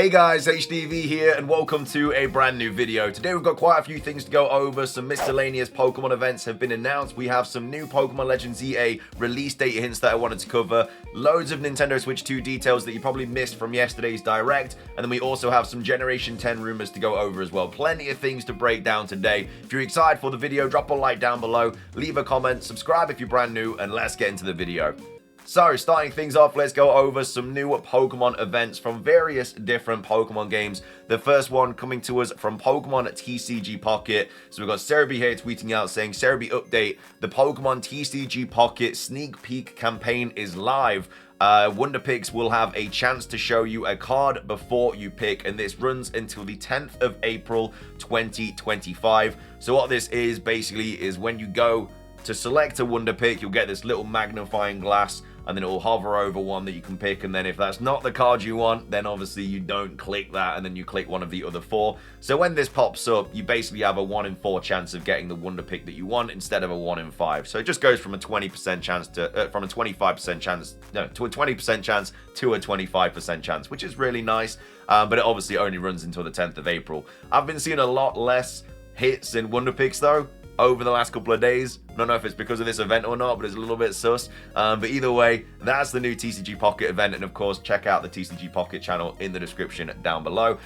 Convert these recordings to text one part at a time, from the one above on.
Hey guys, HDV here and welcome to a brand new video. Today we've got quite a few things to go over. Some miscellaneous Pokemon events have been announced. We have some new Pokemon Legends EA release date hints that I wanted to cover. Loads of Nintendo Switch 2 details that you probably missed from yesterday's Direct. And then we also have some Generation 10 rumors to go over as well. Plenty of things to break down today. If you're excited for the video, drop a like down below, leave a comment, subscribe if you're brand new, and let's get into the video. So, starting things off, let's go over some new Pokemon events from various different Pokemon games. The first one coming to us from Pokemon TCG Pocket. So we've got Cerebi here tweeting out saying, Cerebi update, the Pokemon TCG Pocket sneak peek campaign is live. Wonder Picks will have a chance to show you a card before you pick, and this runs until the 10th of April 2025. So what this is basically is when you go to select a Wonder Pick, you'll get this little magnifying glass, and then it will hover over one that you can pick, and then if that's not the card you want, then obviously you don't click that, and then you click one of the other four. So when this pops up, you basically have a 1 in 4 chance of getting the Wonder Pick that you want instead of a 1 in 5. So it just goes from a 20% chance to from a 25% chance, no, to a 20% chance to a 25% chance, which is really nice. But it obviously only runs until the 10th of April. I've been seeing a lot less hits in Wonder Picks though over the last couple of days. I don't know if it's because of this event or not, but it's a little bit sus. But either way, that's the new TCG Pocket event. And of course, check out the TCG Pocket channel in the description down below.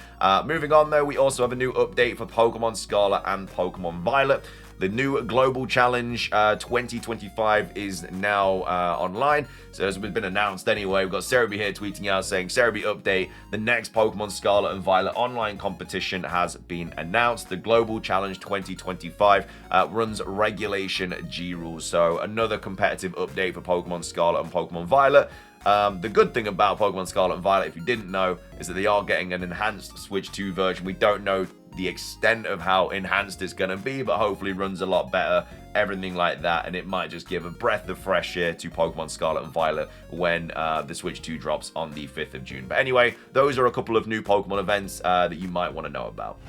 Moving on though, we also have a new update for Pokemon Scarlet and Pokemon Violet. The new Global Challenge 2025 is now online. So as it's been announced anyway, we've got Cerebi here tweeting out saying, Cerebi update, the next Pokemon Scarlet and Violet online competition has been announced. The Global Challenge 2025 runs Regulation G rules. So another competitive update for Pokemon Scarlet and Pokemon Violet. The good thing about Pokemon Scarlet and Violet, if you didn't know, is that they are getting an enhanced Switch 2 version. We don't know the extent of how enhanced it's going to be, but hopefully runs a lot better, everything like that, and it might just give a breath of fresh air to Pokemon Scarlet and Violet when the Switch 2 drops on the 5th of June. But anyway, those are a couple of new Pokemon events that you might want to know about.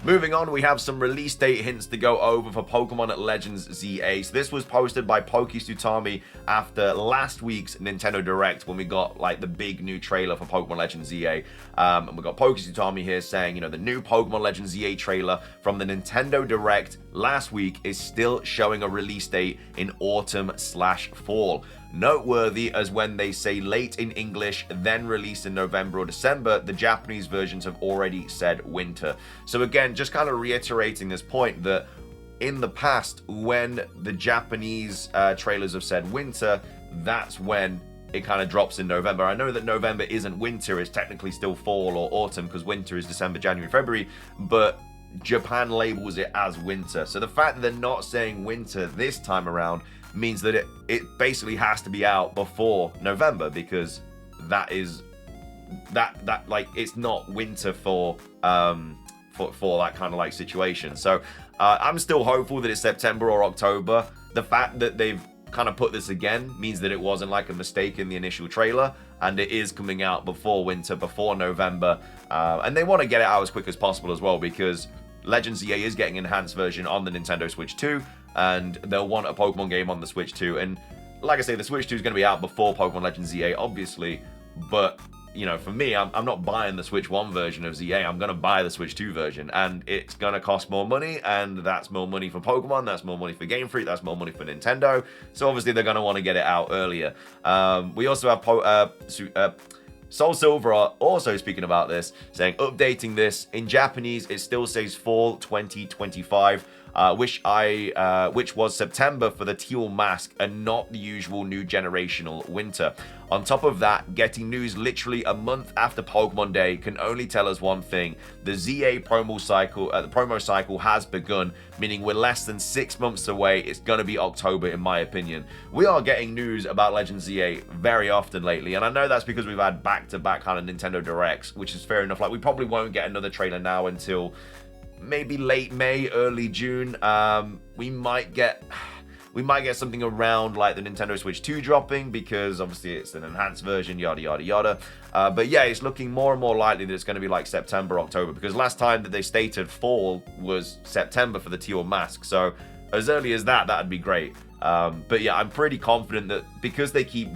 Moving on, we have some release date hints to go over for Pokemon Legends ZA. So this was posted by Pokestutami after last week's Nintendo Direct when we got like the big new trailer for Pokemon Legends ZA. And we got Pokestutami here saying, you know, the new Pokemon Legends ZA trailer from the Nintendo Direct last week is still showing a release date in autumn/fall. Noteworthy as when they say late in English, then released in November or December, the Japanese versions have already said winter. So again, just kind of reiterating this point that in the past, when the Japanese trailers have said winter, that's when it kind of drops in November. I know that November isn't winter, it's technically still fall or autumn because winter is December, January, February, but Japan labels it as winter. So the fact that they're not saying winter this time around means that it basically has to be out before November, because that is that like it's not winter for that kind of like situation. So I'm still hopeful that it's September or October. The fact that they've kind of put this again means that it wasn't like a mistake in the initial trailer, and it is coming out before winter, before November, and they want to get it out as quick as possible as well, because Legends ZA is getting an enhanced version on the Nintendo Switch 2, and they'll want a Pokemon game on the Switch 2. And like I say, the Switch 2 is going to be out before Pokemon Legends ZA, obviously, but you know, for me, I'm not buying the Switch 1 version of ZA. I'm going to buy the Switch 2 version, and it's going to cost more money, and that's more money for Pokemon, that's more money for Game Freak, that's more money for Nintendo. So obviously they're going to want to get it out earlier. We also have Soul Silver are also speaking about this, saying updating this in Japanese, it still says fall 2025. Which was September for the teal mask and not the usual new generational winter. On top of that, getting news literally a month after Pokemon Day can only tell us one thing: the ZA promo cycle has begun, meaning we're less than 6 months away. It's gonna be October, in my opinion. We are getting news about Legends ZA very often lately, and I know that's because we've had back-to-back kind of Nintendo Directs, which is fair enough. Like, we probably won't get another trailer now until maybe late May, early June. We might get something around like the Nintendo Switch 2 dropping, because obviously it's an enhanced version, yada yada yada. But yeah, it's looking more and more likely that it's going to be like September, October, because last time that they stated fall was September for the teal mask. So as early as that, that'd be great. But yeah, I'm pretty confident that because they keep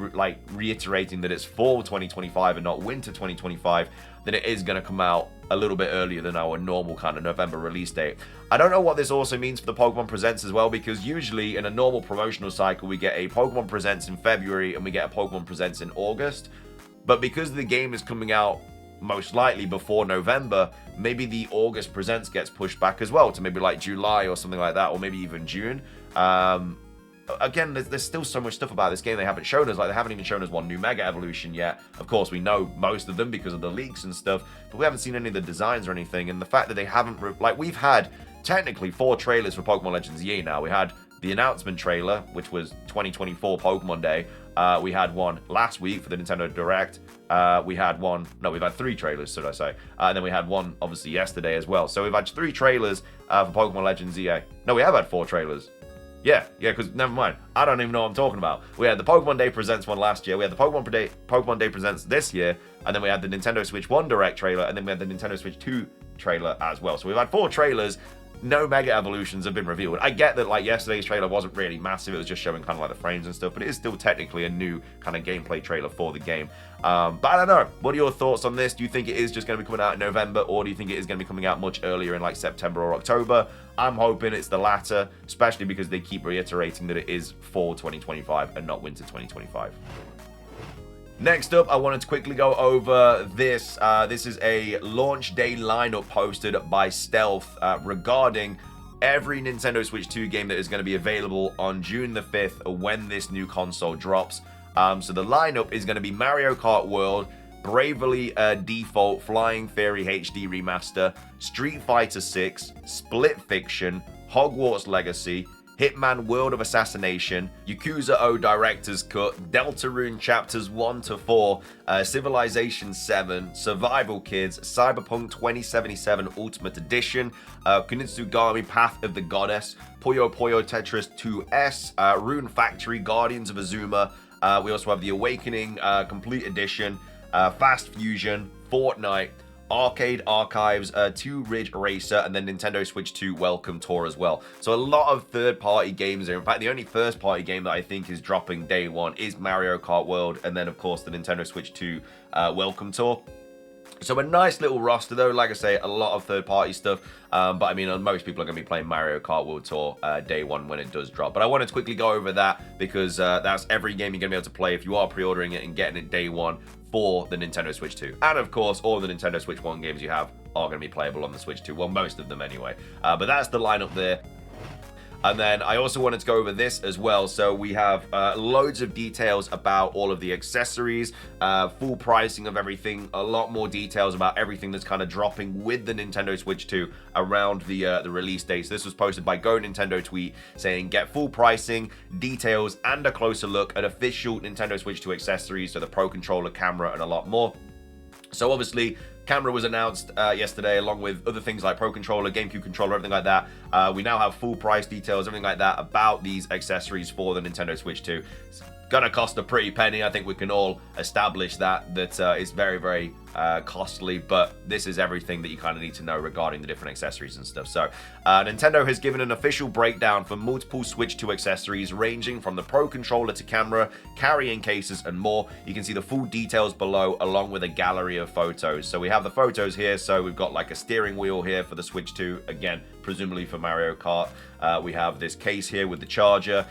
reiterating that it's fall 2025 and not winter 2025, then it is going to come out a little bit earlier than our normal kind of November release date. I don't know what this also means for the Pokemon Presents as well, because usually in a normal promotional cycle, we get a Pokemon Presents in February and we get a Pokemon Presents in August. But because the game is coming out most likely before November, maybe the August Presents gets pushed back as well to maybe like July or something like that, or maybe even June. Again, there's still so much stuff about this game they haven't shown us. Like, they haven't even shown us one new Mega Evolution yet. Of course, we know most of them because of the leaks and stuff, but we haven't seen any of the designs or anything. And the fact that they haven't, we've had technically 4 trailers for Pokemon Legends EA now. We had the announcement trailer, which was 2024 Pokemon Day. We had one last week for the Nintendo Direct. We've had 3 trailers, should I say. And then we had one, obviously, yesterday as well. So we've had 3 trailers for Pokemon Legends EA. No, we have had 4 trailers. Yeah, because never mind. I don't even know what I'm talking about. We had the Pokemon Day Presents one last year. We had the Pokemon Day Presents this year. And then we had the Nintendo Switch 1 Direct trailer. And then we had the Nintendo Switch 2 trailer as well. So we've had 4 trailers. No Mega Evolutions have been revealed. I get that, like, yesterday's trailer wasn't really massive. It was just showing kind of like the frames and stuff, but it is still technically a new kind of gameplay trailer for the game. But I don't know. What are your thoughts on this? Do you think it is just going to be coming out in November, or do you think it is going to be coming out much earlier in like September or October? I'm hoping it's the latter, especially because they keep reiterating that it is fall 2025 and not winter 2025. Next up, I wanted to quickly go over this. This is a launch day lineup posted by Stealth regarding every Nintendo Switch 2 game that is going to be available on June the 5th when this new console drops. So the lineup is going to be Mario Kart World, Bravely Default Flying Fairy HD Remaster, Street Fighter 6, Split Fiction, Hogwarts Legacy, Hitman World of Assassination, Yakuza 0 Director's Cut, Deltarune Chapters 1 to 4, Civilization 7, Survival Kids, Cyberpunk 2077 Ultimate Edition, Kunitsugami Path of the Goddess, Puyo Puyo Tetris 2S, Rune Factory Guardians of Azuma. We also have The Awakening Complete Edition, Fast Fusion, Fortnite, Arcade Archives, 2 Ridge Racer, and then Nintendo Switch 2 Welcome Tour as well. So a lot of third-party games there. In fact, the only first-party game that I think is dropping day one is Mario Kart World, and then, of course, the Nintendo Switch 2 Welcome Tour. So a nice little roster, though. Like I say, a lot of third-party stuff. But, I mean, most people are going to be playing Mario Kart World Tour day one when it does drop. But I wanted to quickly go over that because that's every game you're going to be able to play if you are pre-ordering it and getting it day one for the Nintendo Switch 2. And, of course, all the Nintendo Switch 1 games you have are going to be playable on the Switch 2. Well, most of them anyway. But that's the lineup there. And then I also wanted to go over this as well. So we have loads of details about all of the accessories, full pricing of everything, a lot more details about everything that's kind of dropping with the Nintendo Switch 2 around the release date. So this was posted by Go Nintendo tweet saying, get full pricing, details, and a closer look at official Nintendo Switch 2 accessories, so the Pro Controller, camera, and a lot more. So obviously, camera was announced yesterday, along with other things like Pro Controller, GameCube controller, everything like that. We now have full price details, everything like that about these accessories for the Nintendo Switch 2. It's gonna cost a pretty penny. I think we can all establish that it's very, very costly, but this is everything that you kind of need to know regarding the different accessories and stuff. So Nintendo has given an official breakdown for multiple Switch 2 accessories ranging from the Pro Controller to camera, carrying cases, and more. You can see the full details below along with a gallery of photos. So we have the photos here. So we've got like a steering wheel here for the Switch 2, again presumably for Mario Kart. We have this case here with the charger,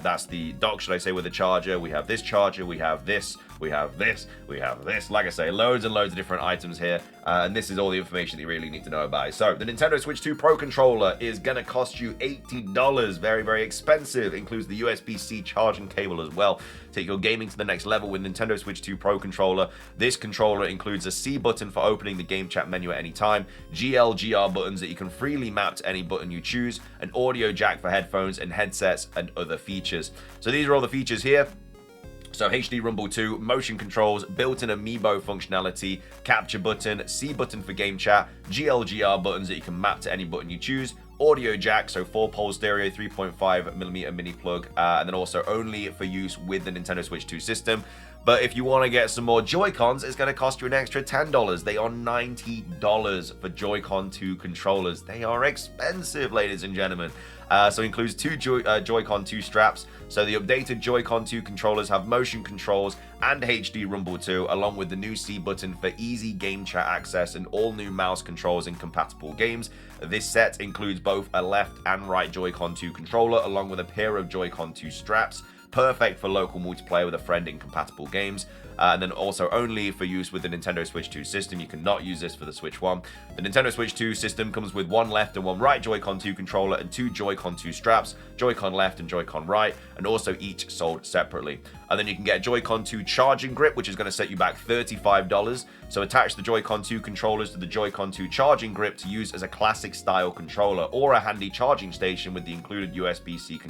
that's the dock, should I say, with the charger. We have this charger, we have this, we have this, we have this. Like I say, loads and loads of different items here. And this is all the information that you really need to know about it. So the Nintendo Switch 2 Pro Controller is going to cost you $80. Very, very expensive. Includes the USB-C charging cable as well. Take your gaming to the next level with Nintendo Switch 2 Pro Controller. This controller includes a C button for opening the game chat menu at any time, GL/GR buttons that you can freely map to any button you choose, an audio jack for headphones and headsets, and other features. So these are all the features here. So HD Rumble 2, motion controls, built-in amiibo functionality, capture button, C button for game chat, GL/GR buttons that you can map to any button you choose, audio jack, so 4-pole stereo, 3.5mm mini plug, and then also only for use with the Nintendo Switch 2 system. But if you want to get some more Joy-Cons, it's going to cost you an extra $10. They are $90 for Joy-Con 2 controllers. They are expensive, ladies and gentlemen. So it includes two Joy-Con 2 straps. So the updated Joy-Con 2 controllers have motion controls and HD Rumble 2, along with the new C button for easy game chat access and all new mouse controls in compatible games. This set includes both a left and right Joy-Con 2 controller, along with a pair of Joy-Con 2 straps. Perfect for local multiplayer with a friend in compatible games. And then also only for use with the Nintendo Switch 2 system. You cannot use this for the Switch 1. The Nintendo Switch 2 system comes with one left and one right Joy-Con 2 controller and two Joy-Con 2 straps, Joy-Con left and Joy-Con right, and also each sold separately. And then you can get a Joy-Con 2 charging grip, which is going to set you back $35. So attach the Joy-Con 2 controllers to the Joy-Con 2 charging grip to use as a classic style controller, or a handy charging station with the included USB-C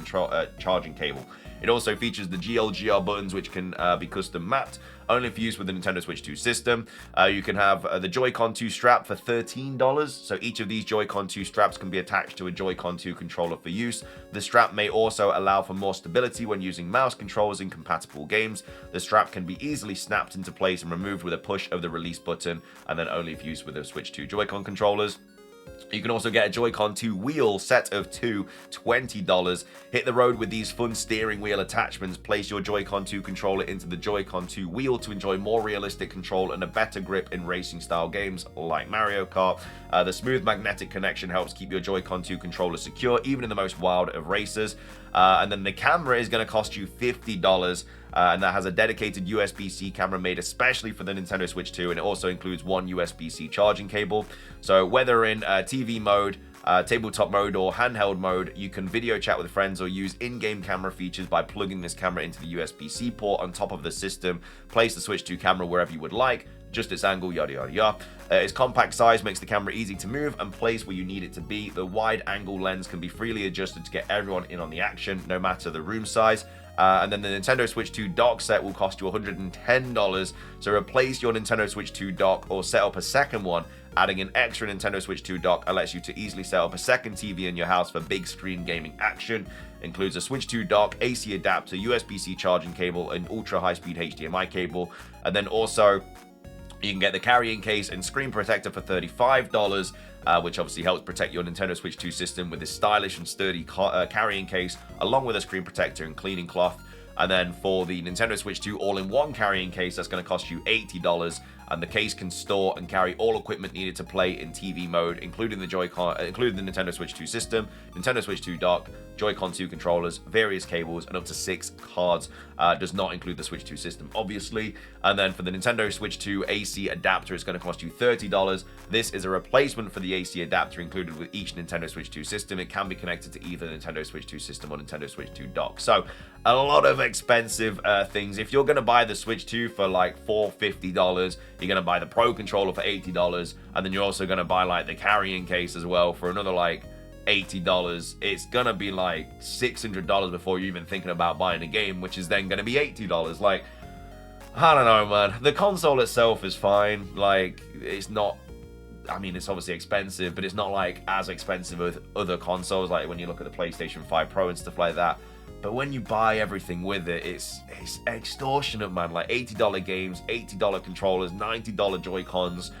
charging cable. It also features the GLGR buttons, which can be custom mapped, only for use with the Nintendo Switch 2 system. You can have the Joy-Con 2 strap for $13. So each of these Joy-Con 2 straps can be attached to a Joy-Con 2 controller for use. The strap may also allow for more stability when using mouse controls in compatible games. The strap can be easily snapped into place and removed with a push of the release button, and then only for use with the Switch 2 Joy-Con controllers. You can also get a Joy-Con 2 wheel set of two, $20. Hit the road with these fun steering wheel attachments. Place your Joy-Con 2 controller into the Joy-Con 2 wheel to enjoy more realistic control and a better grip in racing style games like Mario Kart. The smooth magnetic connection helps keep your Joy-Con 2 controller secure even in the most wild of races. And then the camera is going to cost you $50. And that has a dedicated USB-C camera made especially for the Nintendo Switch 2, and it also includes one USB-C charging cable. So whether in TV mode, tabletop mode, or handheld mode, you can video chat with friends or use in-game camera features by plugging this camera into the USB-C port on top of the system. Place the Switch 2 camera wherever you would like, just its angle, yada yada yada. Its compact size makes the camera easy to move and place where you need it to be. The wide angle lens can be freely adjusted to get everyone in on the action, no matter the room size. And then the Nintendo Switch 2 dock set will cost you $110. So replace your Nintendo Switch 2 dock or set up a second one. Adding an extra Nintendo Switch 2 dock allows you to easily set up a second TV in your house for big screen gaming action. Includes a Switch 2 dock, AC adapter, USB-C charging cable, and ultra high-speed HDMI cable. And then also you can get the carrying case and screen protector for $35, which obviously helps protect your Nintendo Switch 2 system with this stylish and sturdy carrying case, along with a screen protector and cleaning cloth. And then for the Nintendo Switch 2 all-in-one carrying case, that's going to cost you $80. And the case can store and carry all equipment needed to play in TV mode, including the Nintendo Switch 2 system, Nintendo Switch 2 dock, Joy-Con 2 controllers, various cables, and up to 6 cards. Does not include the Switch 2 system, obviously. And then for the Nintendo Switch 2 AC adapter, it's going to cost you $30. This is a replacement for the AC adapter included with each Nintendo Switch 2 system. It can be connected to either Nintendo Switch 2 system or Nintendo Switch 2 dock. So a lot of expensive things. If you're going to buy the Switch 2 for like $450, you're going to buy the Pro controller for $80, and then you're also going to buy like the carrying case as well for another like $80. It's gonna be like $600 before you're even thinking about buying a game, which is then gonna be $80. Like, I don't know, man. The console itself is fine. Like, it's not, I mean, it's obviously expensive, but it's not like as expensive as other consoles, like when you look at the PlayStation 5 Pro and stuff like that. But when you buy everything with it, it's extortionate, man. Like $80 games, $80 controllers, $90 Joy-Cons.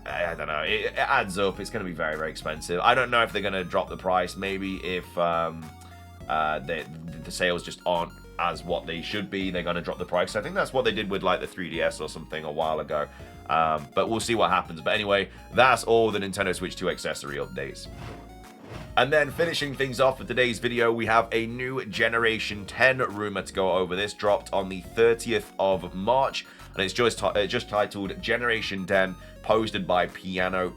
I don't know. It adds up. It's going to be very, very expensive. I don't know if they're going to drop the price. Maybe if the sales just aren't as what they should be, they're going to drop the price. I think that's what they did with like the 3DS or something a while ago. But we'll see what happens. But anyway, that's all the Nintendo Switch 2 accessory updates. And then finishing things off for today's video, we have a new Generation 10 rumor to go over. This dropped on the 30th of March, and it's just titled Generation 10, posted by Piano.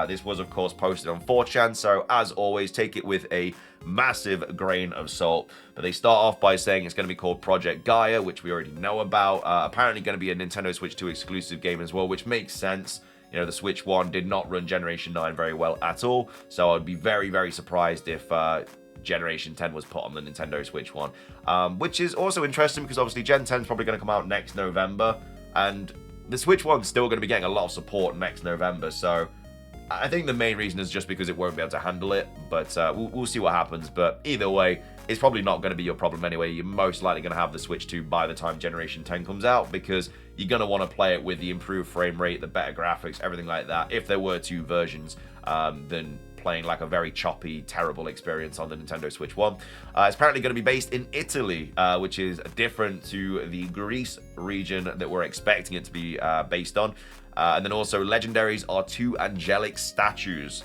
This was, of course, posted on 4chan, so as always, take it with a massive grain of salt. But they start off by saying it's going to be called Project Gaia, which we already know about. Apparently going to be a Nintendo Switch 2 exclusive game as well, which makes sense. You know, the Switch 1 did not run Generation 9 very well at all, so I'd be very, very surprised if Generation 10 was put on the Nintendo Switch 1. Which is also interesting because obviously Gen 10 is probably going to come out next November, and the Switch 1's still going to be getting a lot of support next November, so I think the main reason is just because it won't be able to handle it, but we'll see what happens. But either way, it's probably not going to be your problem anyway. You're most likely going to have the Switch 2 by the time Generation 10 comes out, because you're going to want to play it with the improved frame rate, the better graphics, everything like that, if there were two versions, than playing like a very choppy, terrible experience on the Nintendo Switch 1. It's apparently going to be based in Italy, which is different to the Greece region that we're expecting it to be based on. And then also, legendaries are two angelic statues.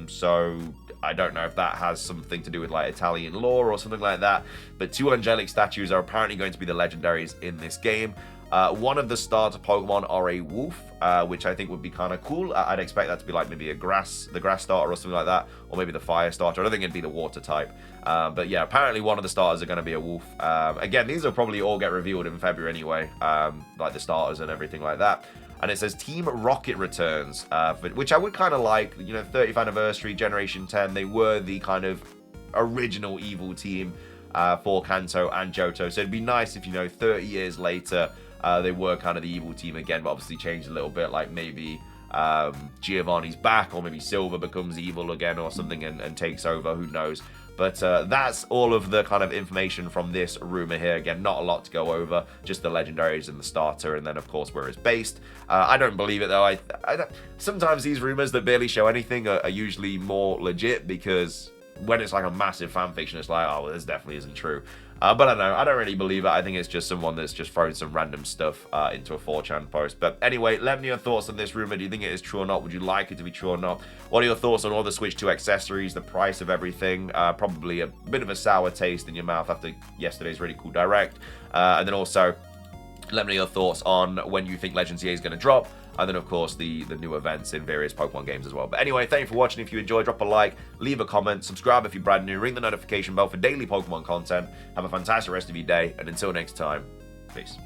So I don't know if that has something to do with like Italian lore or something like that. But two angelic statues are apparently going to be the legendaries in this game. One of the starter Pokemon are a wolf, which I think would be kind of cool. I'd expect that to be like maybe the grass starter or something like that, or maybe the fire starter. I don't think it'd be the water type. But yeah, apparently one of the starters are going to be a wolf. Again, these will probably all get revealed in February anyway, like the starters and everything like that. And it says Team Rocket returns, which I would kind of like. You know, 30th anniversary, Generation 10, they were the kind of original evil team for Kanto and Johto. So it'd be nice if, you know, 30 years later, they were kind of the evil team again, but obviously changed a little bit. Like maybe Giovanni's back, or maybe Silver becomes evil again or something and takes over, who knows. But that's all of the kind of information from this rumor here. Again, not a lot to go over, just the legendaries and the starter, and then of course where it's based. I don't believe it though. Sometimes these rumors that barely show anything are usually more legit, because when it's like a massive fan fiction, it's like, oh, well, this definitely isn't true. But I don't know, I don't really believe it. I think it's just someone that's just thrown some random stuff into a 4chan post. But anyway, let me know your thoughts on this rumor. Do you think it is true or not? Would you like it to be true or not? What are your thoughts on all the Switch 2 accessories, the price of everything? Probably a bit of a sour taste in your mouth after yesterday's really cool Direct. And then also, let me know your thoughts on when you think Legends EA is going to drop. And then, of course, the new events in various Pokemon games as well. But anyway, thank you for watching. If you enjoyed, drop a like, leave a comment, subscribe if you're brand new, ring the notification bell for daily Pokemon content. Have a fantastic rest of your day, and until next time, peace.